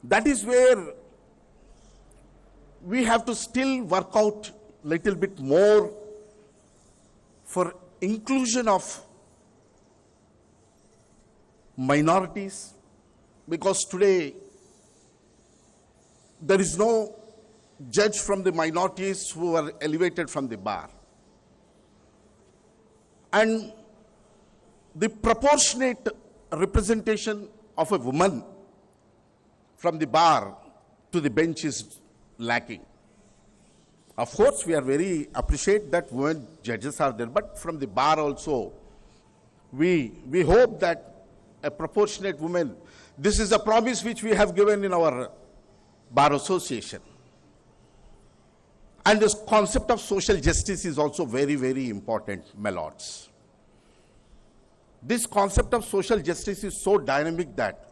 That is where we have to still work out little bit more for inclusion of minorities, because today there is no judge from the minorities who are elevated from the bar. And the proportionate representation of a woman from the bar to the bench is lacking. Of course, we are very appreciate that women judges are there, but from the bar also, we hope that a proportionate woman, this is a promise which we have given in our Bar Association. And this concept of social justice is also very, very important, my lords. This concept of social justice is so dynamic that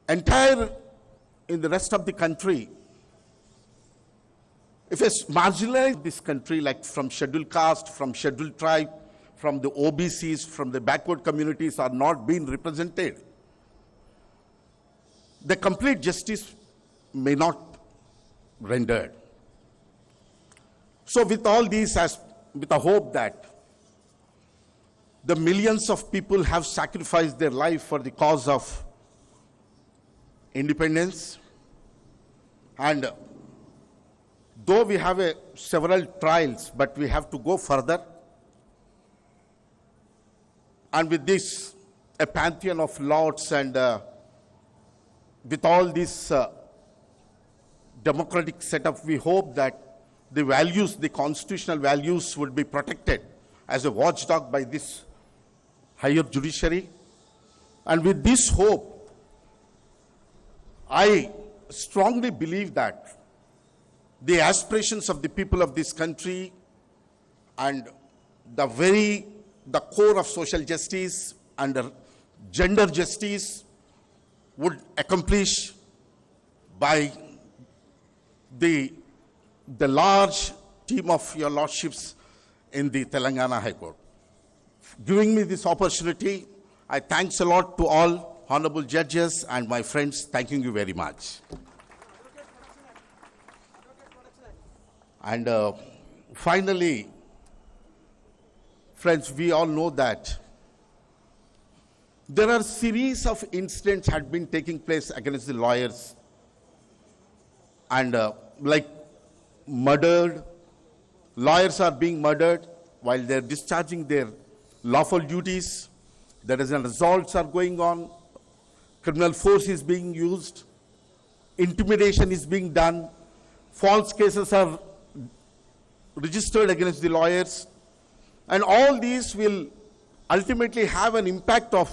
entire in the rest of the country, if it's marginalized this country, like from scheduled caste, from scheduled tribe, from the OBCs, from the backward communities are not being represented, the complete justice may not rendered. So with all these, with the hope that the millions of people have sacrificed their life for the cause of independence, and though we have several trials, but we have to go further. And with this, a pantheon of lords, and with all this democratic setup, we hope that the values, the constitutional values, would be protected as a watchdog by this higher judiciary. And with this hope, I strongly believe that the aspirations of the people of this country and the core of social justice and gender justice would accomplish by the large team of your lordships in the Telangana High Court. Giving me this opportunity, I thanks a lot to all honorable judges and my friends. Thanking you very much. And finally, friends, we all know that there are a series of incidents had been taking place against the lawyers, and like murdered, lawyers are being murdered while they're discharging their lawful duties. There is assaults are going on, criminal force is being used, intimidation is being done, false cases are registered against the lawyers, and all these will ultimately have an impact of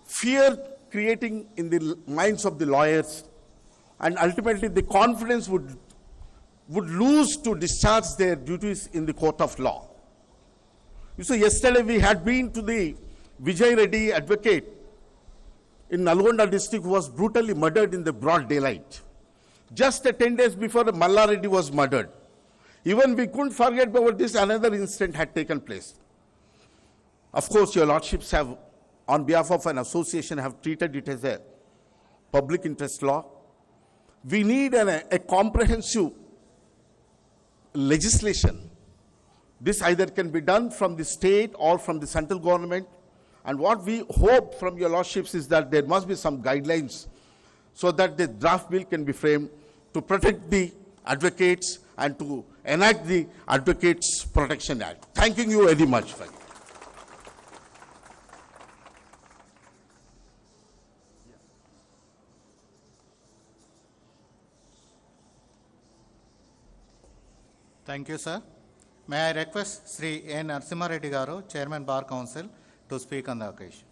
fear creating in the minds of the lawyers, and ultimately the confidence would lose to discharge their duties in the court of law. You see, yesterday we had been to the Vijay Reddy advocate in Nalgonda district who was brutally murdered in the broad daylight. Just 10 days before, Malla Reddy was murdered. Even we couldn't forget about this, another incident had taken place. Of course, your lordships have, on behalf of an association, have treated it as a public interest law. We need a comprehensive legislation. This either can be done from the state or from the central government. And what we hope from your lordships is that there must be some guidelines so that the draft bill can be framed to protect the advocates and to enact the Advocates Protection Act. Thanking you very much for it. Thank you, sir. May I request Sri N. Narasimha Reddy Garu, Chairman Bar Council, to speak on the occasion.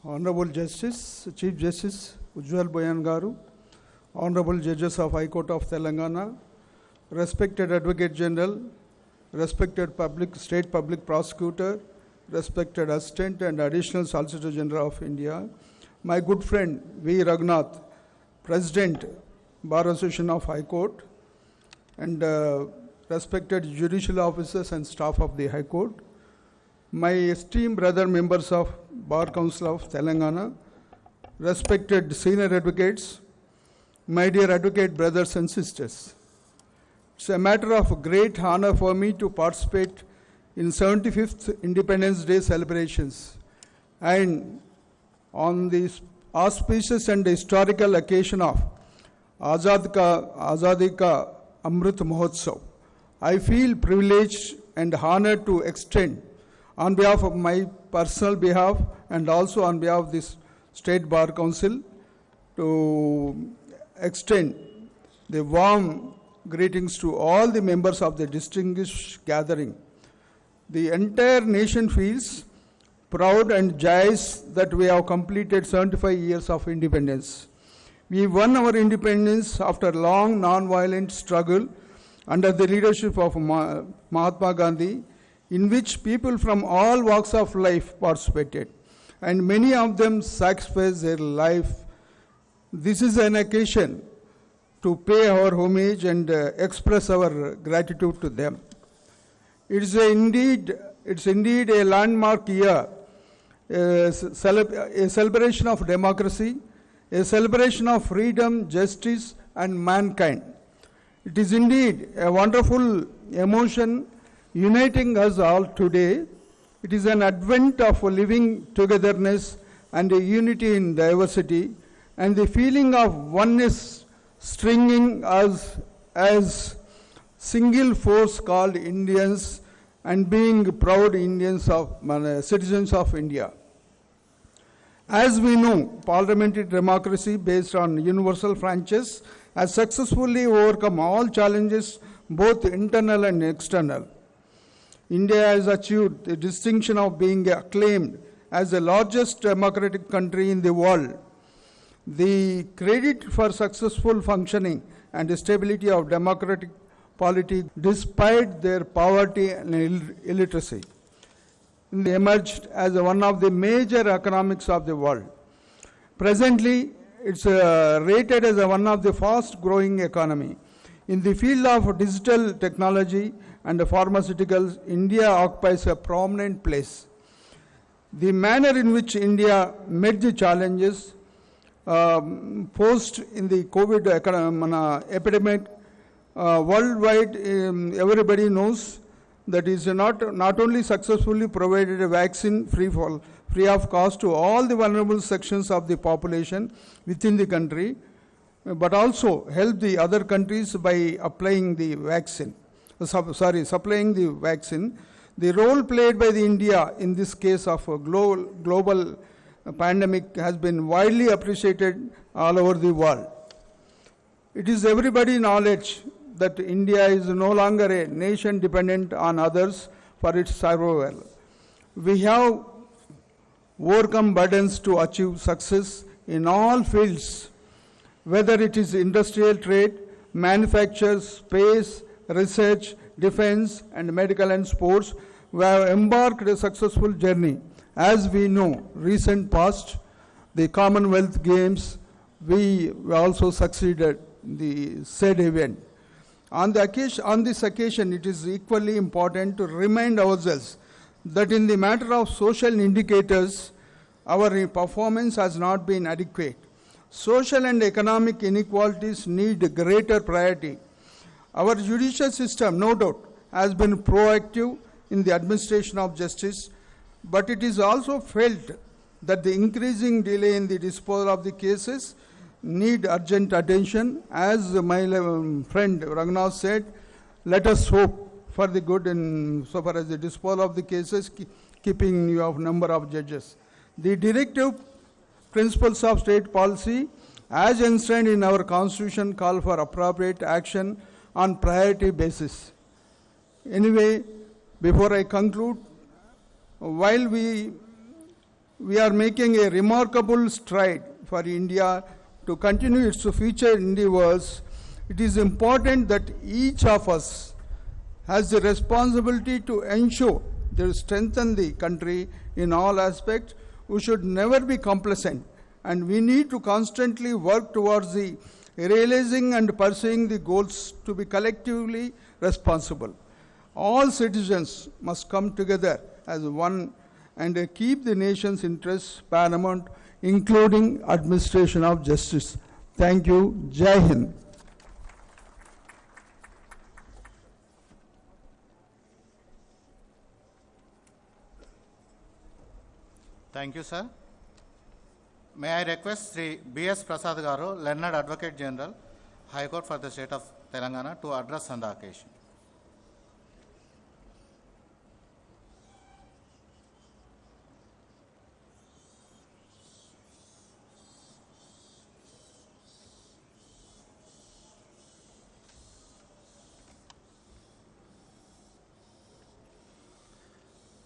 Honorable Justice, Chief Justice Ujjwal Boyan Garu, Honorable Judges of High Court of Telangana, respected Advocate General, respected State Public Prosecutor, respected Assistant and Additional Solicitor General of India, my good friend V. Raghunath, President, Bar Association of High Court, and respected judicial officers and staff of the High Court, my esteemed brother members of Bar Council of Telangana, respected senior advocates, my dear advocate brothers and sisters. It's a matter of great honor for me to participate in 75th Independence Day celebrations and on the auspicious and historical occasion of Azadi Ka Amrit Mahotsav. I feel privileged and honored to extend on behalf of my personal behalf and also on behalf of this State Bar Council to extend the warm greetings to all the members of the distinguished gathering. The entire nation feels proud and joyous that we have completed 75 years of independence. We won our independence after long non-violent struggle under the leadership of Mahatma Gandhi, in which people from all walks of life participated, and many of them sacrificed their life. This is an occasion to pay our homage and express our gratitude to them. It's indeed a landmark year, a celebration of democracy, a celebration of freedom, justice, and mankind. It is indeed a wonderful emotion uniting us all today. It is an advent of living togetherness and a unity in diversity, and the feeling of oneness stringing us as single force called Indians and being proud Indians of citizens of India. As we know, parliamentary democracy based on universal franchise has successfully overcome all challenges, both internal and external. India has achieved the distinction of being acclaimed as the largest democratic country in the world. The credit for successful functioning and stability of democratic polity despite their poverty and illiteracy emerged as one of the major economics of the world. Presently, it's rated as one of the fast growing economy. In the field of digital technology and pharmaceuticals, India occupies a prominent place. The manner in which India met the challenges posed in the COVID epidemic worldwide, everybody knows that is not only successfully provided a vaccine free of cost to all the vulnerable sections of the population within the country, but also help the other countries by supplying the vaccine. The role played by the India in this case of a global pandemic has been widely appreciated all over the world. It is everybody's knowledge that India is no longer a nation dependent on others for its survival. We have overcome burdens to achieve success in all fields, whether it is industrial trade, manufacture, space, research, defense, and medical and sports. We have embarked a successful journey. As we know, recent past, the Commonwealth Games, we also succeeded in the said event. On this occasion, it is equally important to remind ourselves that in the matter of social indicators, our performance has not been adequate. Social and economic inequalities need greater priority. Our judicial system, no doubt, has been proactive in the administration of justice, but it is also felt that the increasing delay in the disposal of the cases need urgent attention. As my friend Raghunath said, let us hope for the good in so far as the disposal of the cases, keeping you of number of judges. The directive principles of state policy as enshrined in our constitution call for appropriate action on priority basis. Anyway, before I conclude, while we are making a remarkable stride for India to continue its future endeavors, it is important that each of us has the responsibility to ensure to strengthen the country in all aspects. We should never be complacent, and we need to constantly work towards the realizing and pursuing the goals to be collectively responsible. All citizens must come together as one and keep the nation's interests paramount, including administration of justice. Thank you. Jai Hind. Thank you, sir. May I request Sri B.S. Prasad Garu, Learned Advocate General, High Court for the State of Telangana, to address on the occasion.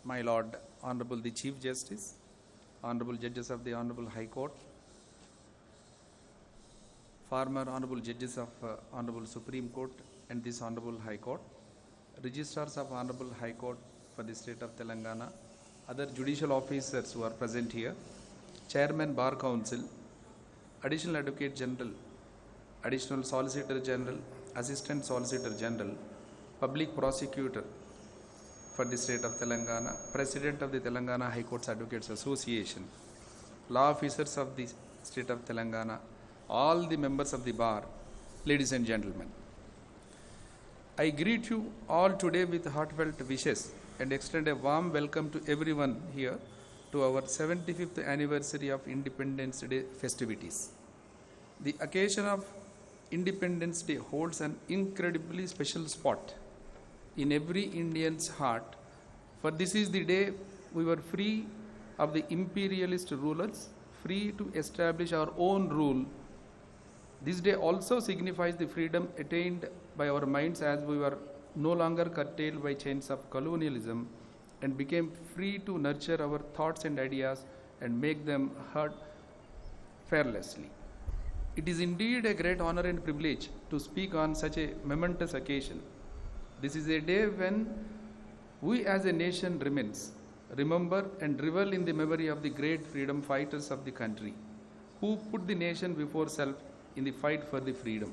My Lord, Honorable the Chief Justice, Honorable Judges of the Honorable High Court, former Honorable Judges of Honorable Supreme Court and this Honorable High Court, Registrars of Honorable High Court for the State of Telangana, other judicial officers who are present here, Chairman Bar Council, Additional Advocate General, Additional Solicitor General, Assistant Solicitor General, Public Prosecutor for the State of Telangana, President of the Telangana High Courts Advocates Association, law officers of the State of Telangana, all the members of the bar, ladies and gentlemen. I greet you all today with heartfelt wishes and extend a warm welcome to everyone here to our 75th anniversary of Independence Day festivities. The occasion of Independence Day holds an incredibly special spot in every Indian's heart, for this is the day we were free of the imperialist rulers, free to establish our own rule. This day also signifies the freedom attained by our minds as we were no longer curtailed by chains of colonialism and became free to nurture our thoughts and ideas and make them heard fearlessly. It is indeed a great honor and privilege to speak on such a momentous occasion. This is a day when we as a nation remember and revel in the memory of the great freedom fighters of the country who put the nation before self in the fight for the freedom.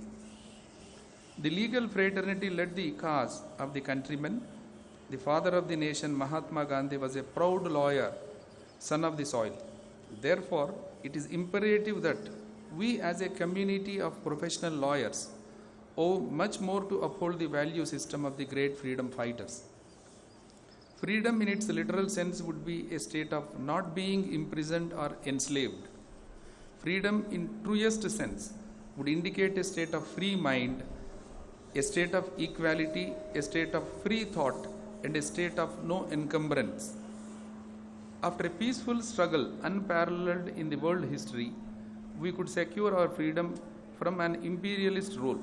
The legal fraternity led the cause of the countrymen. The father of the nation, Mahatma Gandhi, was a proud lawyer, son of the soil. Therefore, it is imperative that we as a community of professional lawyers owe much more to uphold the value system of the great freedom fighters. Freedom in its literal sense would be a state of not being imprisoned or enslaved. Freedom in truest sense would indicate a state of free mind, a state of equality, a state of free thought, and a state of no encumbrance. After a peaceful struggle unparalleled in the world history, we could secure our freedom from an imperialist rule.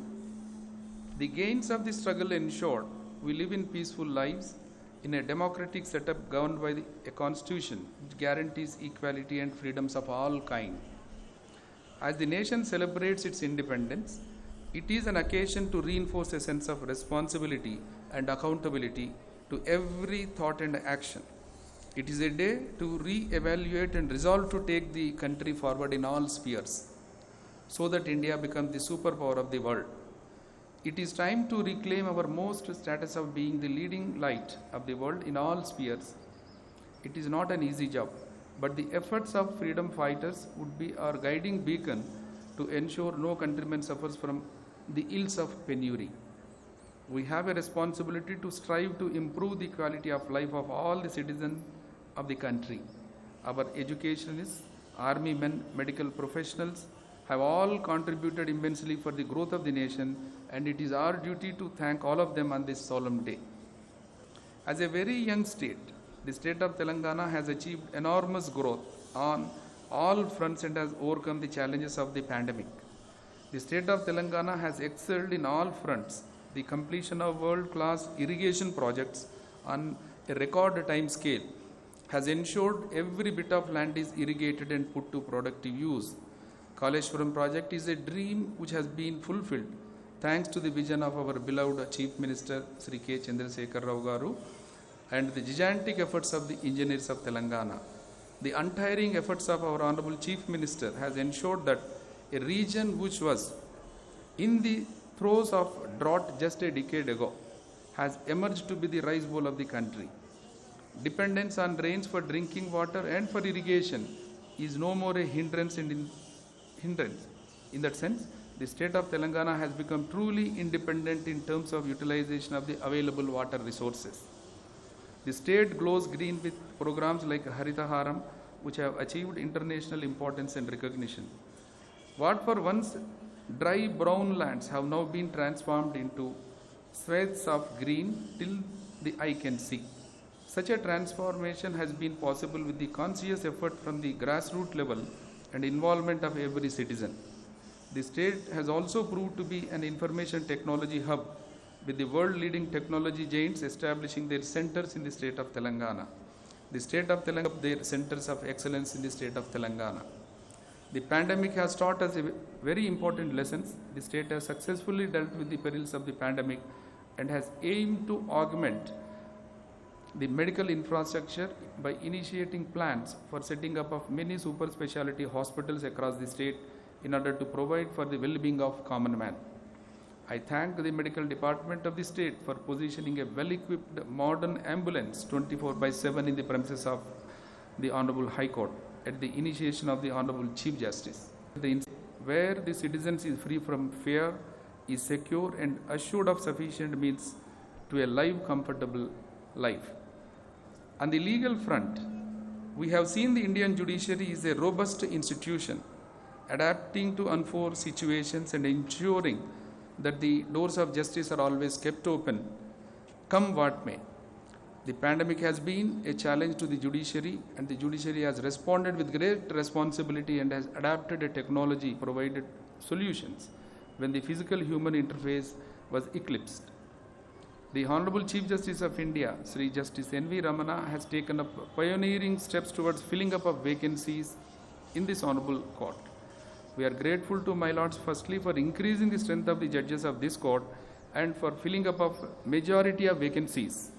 The gains of the struggle ensured we live in peaceful lives in a democratic setup governed by a constitution which guarantees equality and freedoms of all kinds. As the nation celebrates its independence, it is an occasion to reinforce a sense of responsibility and accountability to every thought and action. It is a day to re-evaluate and resolve to take the country forward in all spheres so that India becomes the superpower of the world. It is time to reclaim our most status of being the leading light of the world in all spheres. It is not an easy job, but the efforts of freedom fighters would be our guiding beacon to ensure no countryman suffers from the ills of penury. We have a responsibility to strive to improve the quality of life of all the citizens of the country. Our educationists, army men, medical professionals have all contributed immensely for the growth of the nation, and it is our duty to thank all of them on this solemn day. As a very young state, the state of Telangana has achieved enormous growth on all fronts and has overcome the challenges of the pandemic. The state of Telangana has excelled in all fronts. The completion of world-class irrigation projects on a record time scale has ensured every bit of land is irrigated and put to productive use. Kaleshwaram project is a dream which has been fulfilled thanks to the vision of our beloved Chief Minister Sri K. Chandrasekhar Rao Garu and the gigantic efforts of the engineers of Telangana. The untiring efforts of our Honorable Chief Minister has ensured that a region which was in the throes of drought just a decade ago has emerged to be the rice bowl of the country. Dependence on rains for drinking water and for irrigation is no more a hindrance. In that sense, the state of Telangana has become truly independent in terms of utilization of the available water resources. The state glows green with programs like Haritaharam, which have achieved international importance and recognition. What were once dry brown lands have now been transformed into swaths of green till the eye can see. Such a transformation has been possible with the conscious effort from the grassroots level and involvement of every citizen. The state has also proved to be an information technology hub, with the world-leading technology giants establishing their centers in the state of Telangana. The state of Telangana, their centers of excellence in the state of Telangana. The pandemic has taught us a very important lessons. The state has successfully dealt with the perils of the pandemic and has aimed to augment the medical infrastructure by initiating plans for setting up of many super specialty hospitals across the state in order to provide for the well-being of common man. I thank the medical department of the state for positioning a well-equipped modern ambulance 24/7 in the premises of the Honorable High Court at the initiation of the Honorable Chief Justice, where the citizens is free from fear, is secure and assured of sufficient means to a live, comfortable life. On the legal front, we have seen the Indian judiciary is a robust institution, adapting to unforeseen situations and ensuring that the doors of justice are always kept open, come what may. The pandemic has been a challenge to the judiciary, and the judiciary has responded with great responsibility and has adapted a technology provided solutions when the physical human interface was eclipsed. The Honorable Chief Justice of India, Sri Justice N.V. Ramana, has taken up pioneering steps towards filling up of vacancies in this Honorable Court. We are grateful to my lords firstly for increasing the strength of the judges of this court and for filling up of majority of vacancies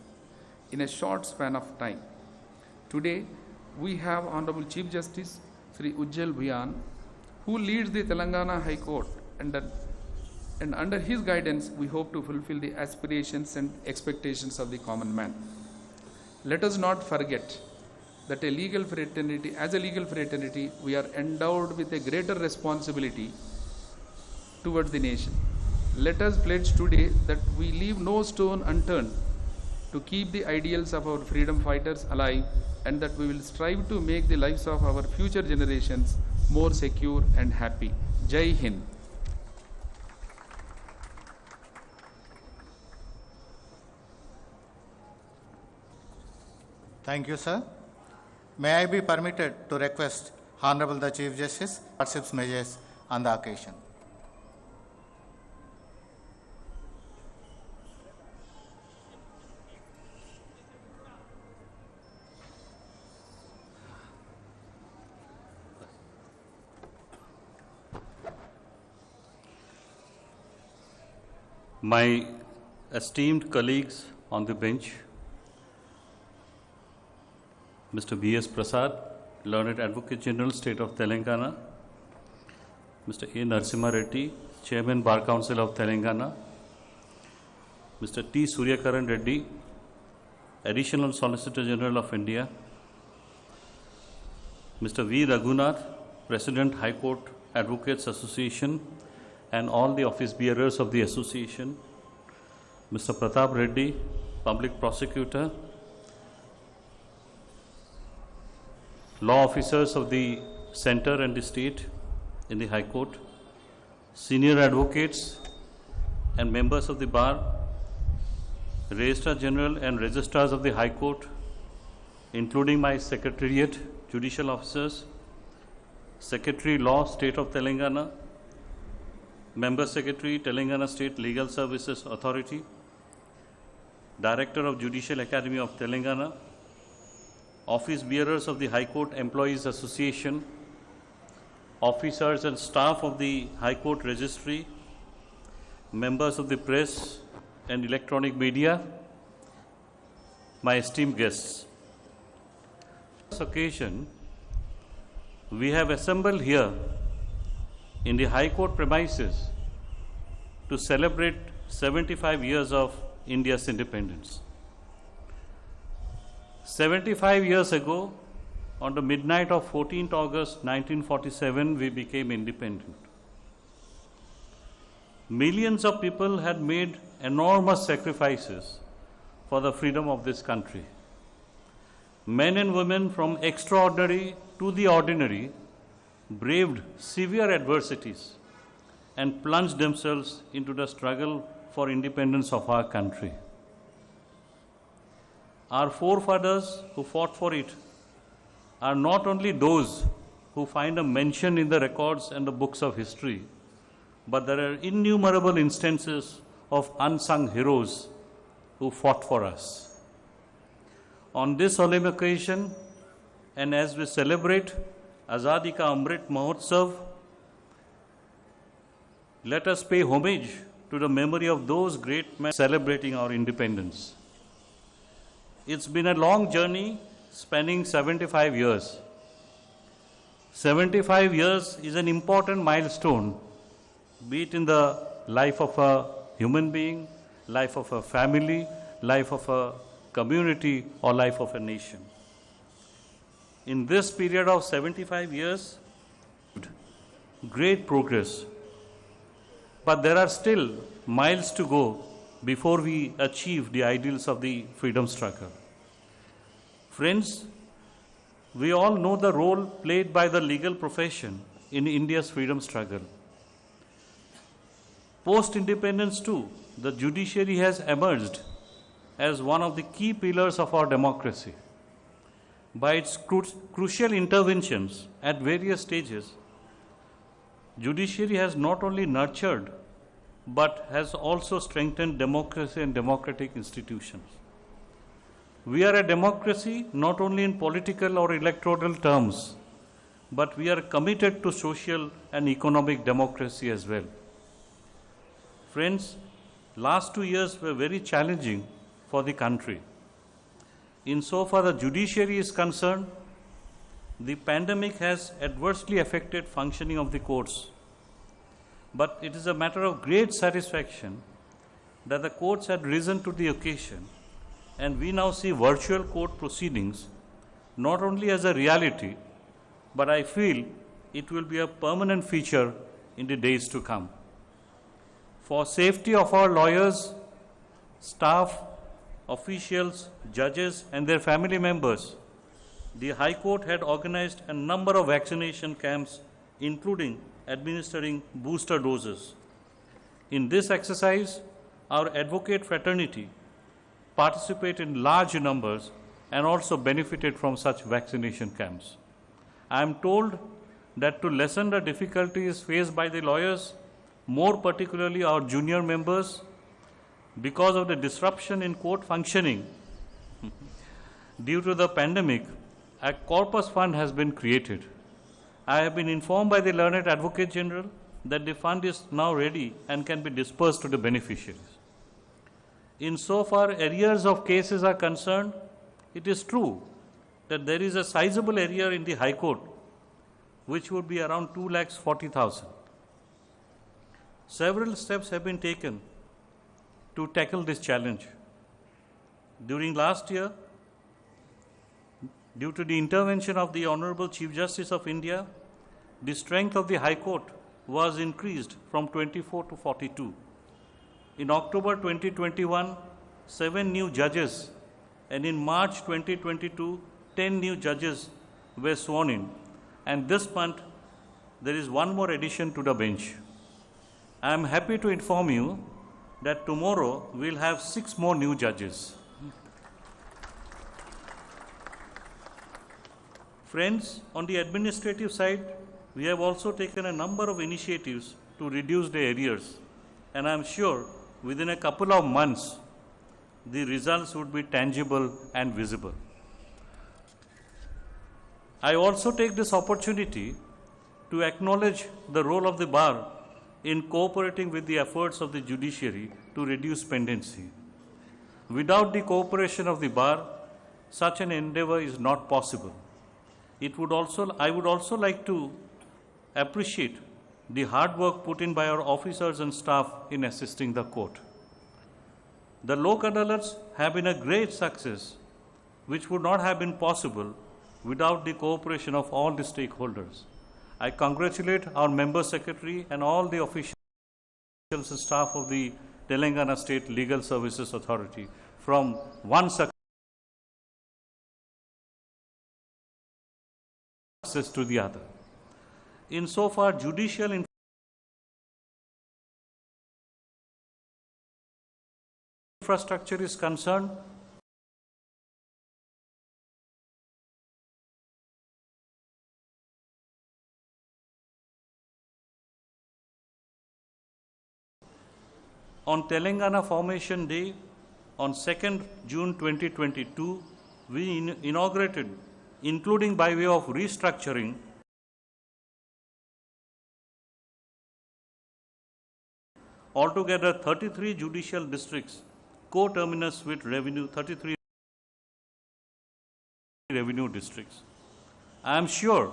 in a short span of time. Today, we have Honorable Chief Justice Sri Ujjal Bhuyan, who leads the Telangana High Court, and under his guidance, we hope to fulfill the aspirations and expectations of the common man. Let us not forget that as a legal fraternity, we are endowed with a greater responsibility towards the nation. Let us pledge today that we leave no stone unturned to keep the ideals of our freedom fighters alive, and that we will strive to make the lives of our future generations more secure and happy. Jai Hind. Thank you, sir. May I be permitted to request Honorable the Chief Justice hardship measures on the occasion. My esteemed colleagues on the bench, Mr. B.S. Prasad, Learned Advocate General, State of Telangana, Mr. A. Narasimha Reddy, Chairman, Bar Council of Telangana, Mr. T. Suryakaran Reddy, Additional Solicitor General of India, Mr. V. Raghunath, President, High Court Advocates Association, and all the office bearers of the association, Mr. Pratap Reddy, Public Prosecutor, law officers of the center and the state in the High Court, senior advocates and members of the bar, Registrar General and registrars of the High Court, including my Secretariat, judicial officers, Secretary Law, State of Telangana, Member Secretary, Telangana State Legal Services Authority, Director of Judicial Academy of Telangana, office bearers of the High Court Employees Association, officers and staff of the High Court Registry, members of the press and electronic media, my esteemed guests. On this occasion, we have assembled here in the High Court premises to celebrate 75 years of India's independence. 75 years ago, on the midnight of 14th August 1947, we became independent. Millions of people had made enormous sacrifices for the freedom of this country. Men and women from extraordinary to the ordinary braved severe adversities and plunged themselves into the struggle for independence of our country. Our forefathers who fought for it are not only those who find a mention in the records and the books of history, but there are innumerable instances of unsung heroes who fought for us. On this solemn occasion, and as we celebrate Azadi Ka Amrit Mahotsav, let us pay homage to the memory of those great men celebrating our independence. It's been a long journey spanning 75 years. 75 years is an important milestone, be it in the life of a human being, life of a family, life of a community, or life of a nation. In this period of 75 years, great progress, but there are still miles to go before we achieve the ideals of the freedom struggle. Friends, we all know the role played by the legal profession in India's freedom struggle. Post-independence too, the judiciary has emerged as one of the key pillars of our democracy. By its crucial interventions at various stages, judiciary has not only nurtured but has also strengthened democracy and democratic institutions. We are a democracy not only in political or electoral terms, but we are committed to social and economic democracy as well. Friends, last 2 years were very challenging for the country. Insofar the judiciary is concerned, the pandemic has adversely affected functioning of the courts. But it is a matter of great satisfaction that the courts had risen to the occasion, and we now see virtual court proceedings not only as a reality, but I feel it will be a permanent feature in the days to come. For safety of our lawyers, staff, officials, judges, and their family members, the High Court had organized a number of vaccination camps, including administering booster doses. In this exercise, our advocate fraternity participated in large numbers and also benefited from such vaccination camps. I am told that to lessen the difficulties faced by the lawyers, more particularly our junior members, because of the disruption in court functioning due to the pandemic, a corpus fund has been created. I have been informed by the Learned Advocate General that the fund is now ready and can be dispersed to the beneficiaries. Insofar arrears of cases are concerned, it is true that there is a sizable arrear in the High Court, which would be around 2,40,000. Several steps have been taken to tackle this challenge. During last year, due to the intervention of the Honorable Chief Justice of India, the strength of the High Court was increased from 24 to 42. In October 2021, 7 new judges, and in March 2022, 10 new judges were sworn in. And this month, there is one more addition to the bench. I am happy to inform you that tomorrow we'll have 6 more new judges. Friends, on the administrative side, we have also taken a number of initiatives to reduce the arrears, and I am sure within a couple of months, the results would be tangible and visible. I also take this opportunity to acknowledge the role of the bar in cooperating with the efforts of the judiciary to reduce pendency. Without the cooperation of the bar, such an endeavor is not possible. I would also like to appreciate the hard work put in by our officers and staff in assisting the court. The Lok Adalats have been a great success, which would not have been possible without the cooperation of all the stakeholders. I congratulate our member secretary and all the officials and staff of the Telangana State Legal Services Authority from one success to the other. Insofar judicial infrastructure is concerned, on Telangana Formation Day on 2nd June 2022, we inaugurated, including by way of restructuring, altogether 33 judicial districts, co-terminus with 33 revenue districts. I am sure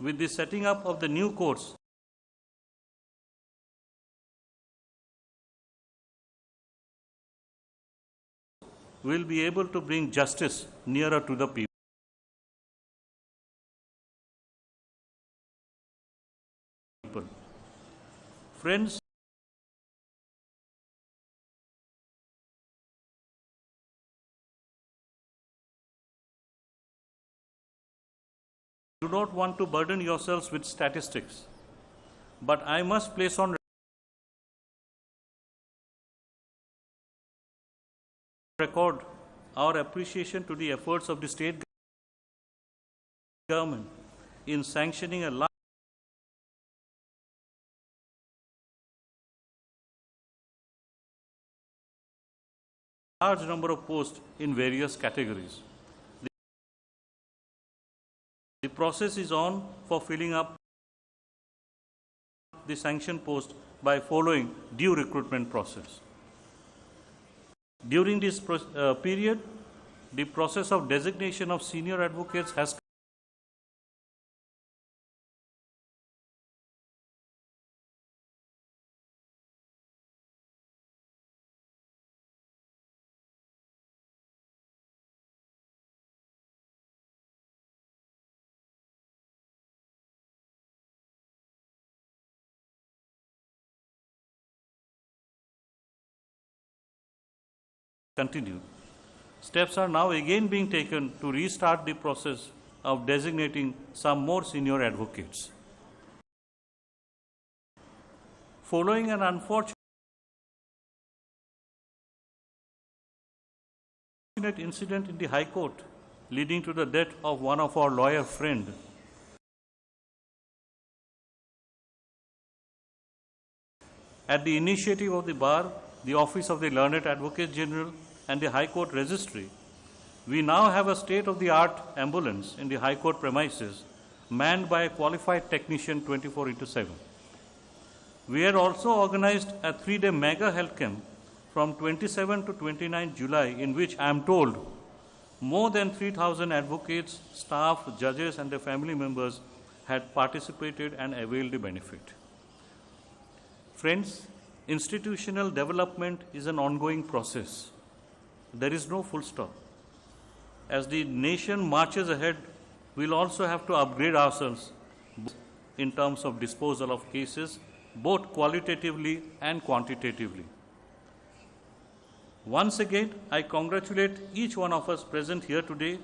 with the setting up of the new courts, we will be able to bring justice nearer to the people. Friends, you do not want to burden yourselves with statistics, but I must place on record our appreciation to the efforts of the state government in sanctioning a large number of posts in various categories. The process is on for filling up the sanction post by following due recruitment process. During this period, the process of designation of senior advocates has continued. Steps are now again being taken to restart the process of designating some more senior advocates. Following an unfortunate incident in the High Court leading to the death of one of our lawyer friend, at the initiative of the Bar, the Office of the Learned Advocate General and the High Court Registry, we now have a state-of-the-art ambulance in the High Court premises manned by a qualified technician 24/7. We had also organized a 3-day mega health camp from 27 to 29 July in which I am told more than 3,000 advocates, staff, judges and their family members had participated and availed the benefit. Friends, institutional development is an ongoing process. There is no full stop. As the nation marches ahead, we'll also have to upgrade ourselves in terms of disposal of cases, both qualitatively and quantitatively. Once again, I congratulate each one of us present here today